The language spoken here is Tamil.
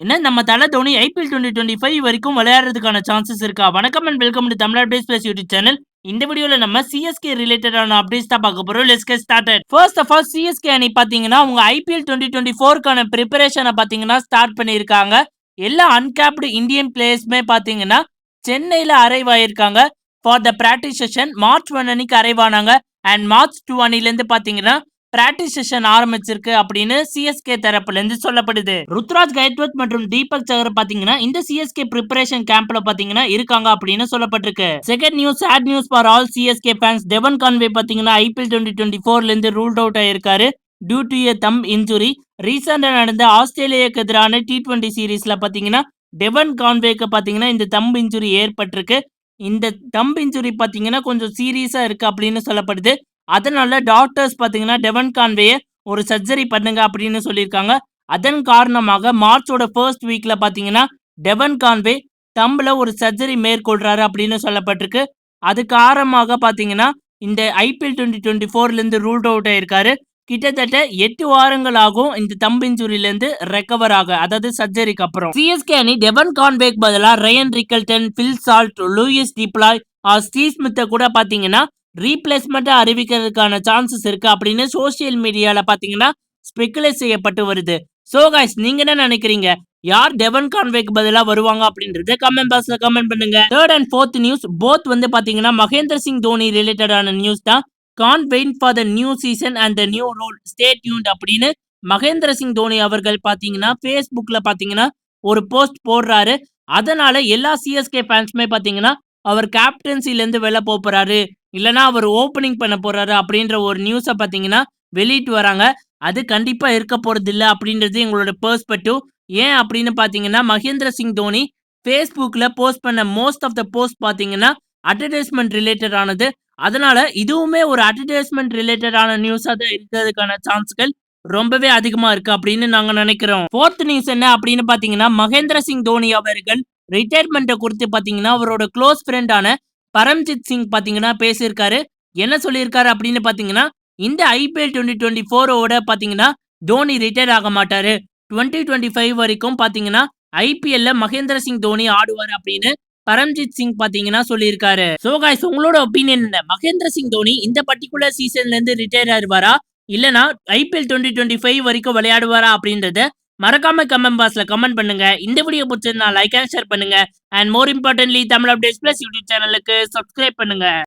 என்ன நம்ம தல தோனி ஐபிஎல் 2025 வரைக்கும் விளையாடுறதுக்கான சான்சஸ் இருக்கா? வணக்கம் and welcome to Tamil updates plus YouTube channel. இந்த வீடியோல நம்ம சிஎஸ்கே ரிலேட்டடான அப்டேட்ஸ் தான் பார்க்க போறோம். Let's get started. First of all CSK அணி பாத்தீங்கன்னா உங்க ஐபிஎல் 2024க்கான பிரிப்பரேஷனை பாத்தீங்கன்னா ஸ்டார்ட் பண்ணியிருக்காங்க. எல்லா அன்கேப்டு இந்தியன் பிளேயர்ஸ்மே பாத்தீங்கன்னா சென்னையில அரைவ் ஆயிருக்காங்க. For the practice session March 1 அன்னைக்கு அரைவ் ஆனாங்க. அண்ட் மார்ச் 2 அன்னிலேருந்து பாத்தீங்கன்னா பிராக்டிஸ் செஷன் ஆரம்பிச்சிருக்கு அப்படின்னு சிஎஸ்கே தரப்புல இருந்து சொல்லப்படுது. ருத்ராஜ் கைத்வத் மற்றும் தீபக் சகர் பாத்தீங்கன்னா இந்த சிஎஸ்கே பிரிப்பரேஷன் கேம்ப்ல பாத்தீங்கன்னா இருக்காங்க அப்படின்னு சொல்லப்பட்டிருக்கு. Second news, sad news for all CSK fans. Devon Conway பாத்தீங்கன்னா ஐபிஎல் 2024ல இருந்து ரூல்ட் அவுட் ஆயிருக்காரு due to a thumb injury. ரீசெண்டா நடந்த ஆஸ்திரேலியாவுக்கு எதிரான T20 சீரீஸ்ல பாத்தீங்கன்னா டெவன் கான்வேக்கு பாத்தீங்கன்னா இந்த தம் இன்ஜுரி ஏற்பட்டிருக்கு. இந்த தம் இன்ஜுரி பாத்தீங்கன்னா கொஞ்சம் சீரியஸா இருக்கு அப்படின்னு சொல்லப்படுது. அதனால டாக்டர்ஸ் பாத்தீங்கன்னா டெவன் கான்வேயை ஒரு சர்ஜரி பண்ணுங்க அப்படின்னு சொல்லியிருக்காங்க. அதன் காரணமாக மார்ச்சோட ஃபர்ஸ்ட் வீக்ல பாத்தீங்கன்னா டெவன் கான்வே தம்புல ஒரு சர்ஜரி மேற்கொள்றாரு அப்படின்னு சொல்லப்பட்டிருக்கு. அது காரணமாக பாத்தீங்கன்னா இந்த ஐபிஎல் 2024ல இருந்து ரூல்ட் அவுட் ஆயிருக்காரு. கிட்டத்தட்ட 8 வாரங்கள் ஆகும் இந்த தம்பு இன்ஜுரியில இருந்து ரெக்கவர் ஆக, அதாவது சர்ஜரிக்கு அப்புறம். சிஎஸ்கே அணி டெவன் கான்வேக்கு பதிலா Ryan Rickelton, Phil Salt, Leus du Plooy, Steve ஸ்மித்தை கூட பாத்தீங்கன்னா ரீப்ளேஸ்மெண்ட்டா அறிவிக்கிறதுக்கான சான்சஸ் இருக்கு அப்படின்னு சோசியல் மீடியால பாத்தீங்கன்னா ஸ்பெகுலேட் செய்யப்பட்டு வருது. சோ கைஸ், நீங்க என்ன நினைக்கிறீங்க? யார் டெவன் கான்வேக்கு பதிலா வருவாங்க அப்படின்றத கமெண்ட் பாக்ஸ்ல கமெண்ட் பண்ணுங்க. Third and fourth news both வந்து பாத்தீங்கன்னா மகேந்திர சிங் தோனி ரிலேட்டடான நியூஸ் தான். Can't wait for the new season and the new role, stay tuned அப்படின்னு மகேந்திர சிங் தோனி அவர்கள் பாத்தீங்கன்னா Facebookல பாத்தீங்கன்னா ஒரு போஸ்ட் போடுறாரு. அதனால எல்லா சிஎஸ்கே ஃபேன்ஸ்மே பாத்தீங்கன்னா அவர் கேப்டன்சில இருந்து வெளில போறாரு, இல்லனா அவர் ஓப்பனிங் பண்ண போறாரு அப்படின்ற ஒரு நியூஸை பாத்தீங்கன்னா வெளியிட்டு வராங்க. அது கண்டிப்பா இருக்க போறது இல்ல அப்படின்றது எங்களோட பெர்ஸ்பெக்டிவ். ஏன் அப்படின்னு பாத்தீங்கன்னா மகேந்திர சிங் தோனி Facebookல போஸ்ட் பண்ண மோஸ்ட் ஆஃப் த போஸ்ட் பாத்தீங்கன்னா அட்வர்டைஸ்மெண்ட் ரிலேட்டட் ஆனது. அதனால இதுவுமே ஒரு அட்வர்டைஸ்மெண்ட் ரிலேட்டடான நியூஸா தான் இருக்கிறதுக்கான சான்ஸ்கள் ரொம்பவே அதிகமா இருக்கு அப்படின்னு நாங்க நினைக்கிறோம். ஃபோர்த் நியூஸ் என்ன அப்படின்னு பாத்தீங்கன்னா மகேந்திர சிங் தோனி அவர்கள் ரிட்டையர்மெண்ட்டை குறித்து பாத்தீங்கன்னா அவரோட க்ளோஸ் ஃப்ரெண்டான பரம்ஜித் சிங் பாத்தீங்கன்னா பேசியிருக்காரு. என்ன சொல்லியிருக்காரு அப்படின்னு பாத்தீங்கன்னா இந்த ஐபிஎல் 2024ஓட பாத்தீங்கன்னா தோனி ரிட்டையர் ஆக மாட்டாரு. 2025 வரைக்கும் பாத்தீங்கன்னா ஐபிஎல்ல மகேந்திர சிங் தோனி ஆடுவார் அப்படின்னு பரம்ஜித் சிங் பாத்தீங்கன்னா சொல்லியிருக்காரு. சோ கைஸ், உங்களோட ஒப்பீனியன் என்ன? மகேந்திர சிங் தோனி இந்த பர்டிகுலர் சீசன்ல இருந்து ரிட்டையர் ஆயிருவாரா, இல்லனா ஐபிஎல் 2025 வரைக்கும் விளையாடுவாரா அப்படின்றத மறக்காம கமெண்ட் பாக்ஸ்ல கமெண்ட் பண்ணுங்க. இந்த வீடியோ பிடிச்சிருந்தா லைக் அண்ட் ஷேர் பண்ணுங்க. And more importantly Tamil updates plus YouTube சேனலுக்கு சப்ஸ்கிரைப் பண்ணுங்க.